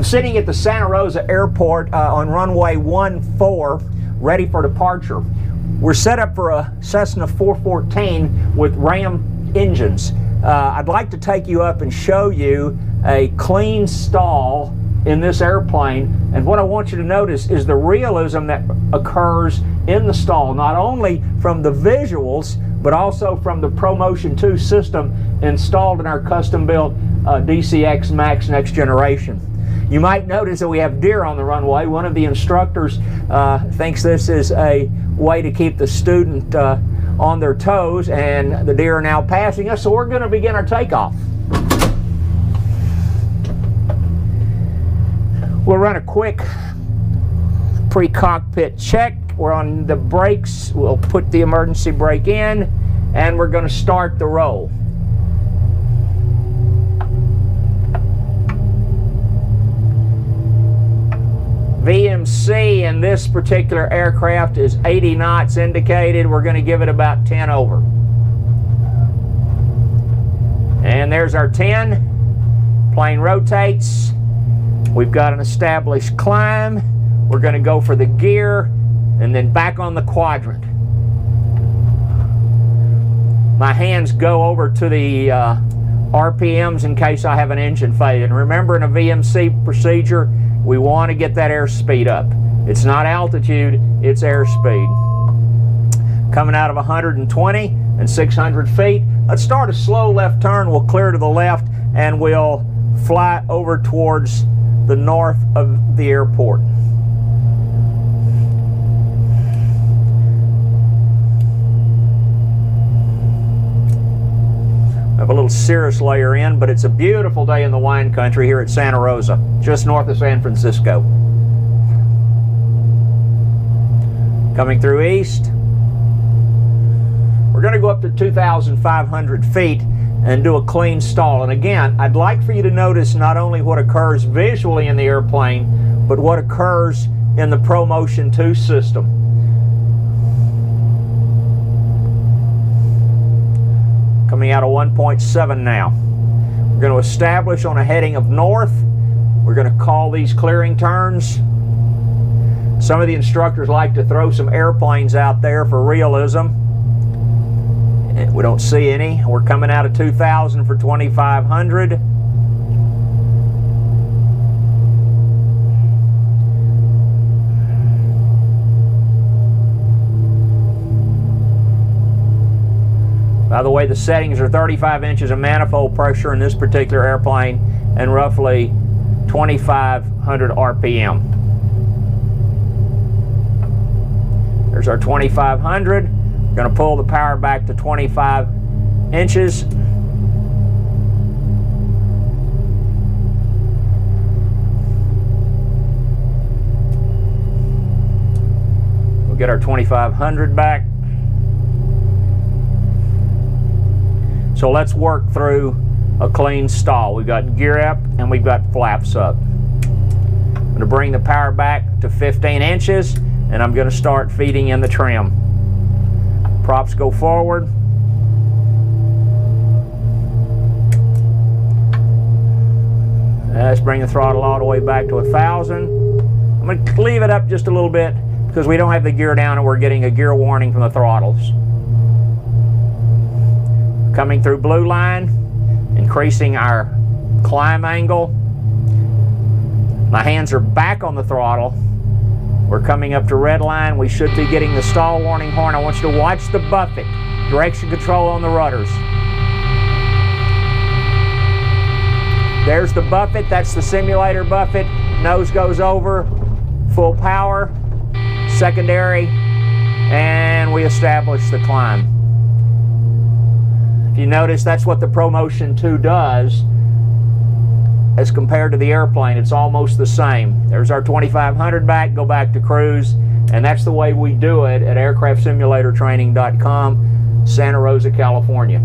sitting at the Santa Rosa Airport on runway 14, ready for departure. We're set up for a Cessna 414 with Ram engines. I'd like to take you up and show you a clean stall in this airplane, and what I want you to notice is the realism that occurs in the stall, not only from the visuals but also from the ProMotion 2 system installed in our custom-built DCX Max Next Generation. You might notice that we have deer on the runway. One of the instructors thinks this is a way to keep the student on their toes, and the deer are now passing us, so we're going to begin our takeoff. We'll run a quick pre-cockpit check. We're on the brakes. We'll put the emergency brake in, and we're going to start the roll. VMC in this particular aircraft is 80 knots indicated. We're going to give it about 10 over. And there's our 10. Plane rotates. We've got an established climb. We're going to go for the gear and then back on the quadrant. My hands go over to the RPMs in case I have an engine failure. And remember, in a VMC procedure, we want to get that airspeed up. It's not altitude, it's airspeed. Coming out of 120 and 600 feet. Let's start a slow left turn. We'll clear to the left and we'll fly over towards the north of the airport. I have a little cirrus layer in, but it's a beautiful day in the wine country here at Santa Rosa, just north of San Francisco. Coming through east. We're going to go up to 2,500 feet and do a clean stall. And again, I'd like for you to notice not only what occurs visually in the airplane, but what occurs in the ProMotion 2 system. Coming out of 1.7 now. We're going to establish on a heading of north. We're going to call these clearing turns. Some of the instructors like to throw some airplanes out there for realism. We don't see any. We're coming out of 2,000 for 2,500. By the way, the settings are 35 inches of manifold pressure in this particular airplane and roughly 2,500 RPM. There's our 2,500. Going to pull the power back to 25 inches. We'll get our 2,500 back. So let's work through a clean stall. We've got gear up and we've got flaps up. I'm going to bring the power back to 15 inches and I'm going to start feeding in the trim. Props go forward. Let's bring the throttle all the way back to 1,000. I'm going to leave it up just a little bit because we don't have the gear down and we're getting a gear warning from the throttles. Coming through blue line, increasing our climb angle. My hands are back on the throttle. We're coming up to red line. We should be getting the stall warning horn. I want you to watch the buffet. Direction control on the rudders. There's the buffet. That's the simulator buffet. Nose goes over. Full power. Secondary. And we establish the climb. If you notice, that's what the ProMotion 2 does as compared to the airplane. It's almost the same. There's our 2,500 back, go back to cruise, and that's the way we do it at aircraftsimulatortraining.com, Santa Rosa, California.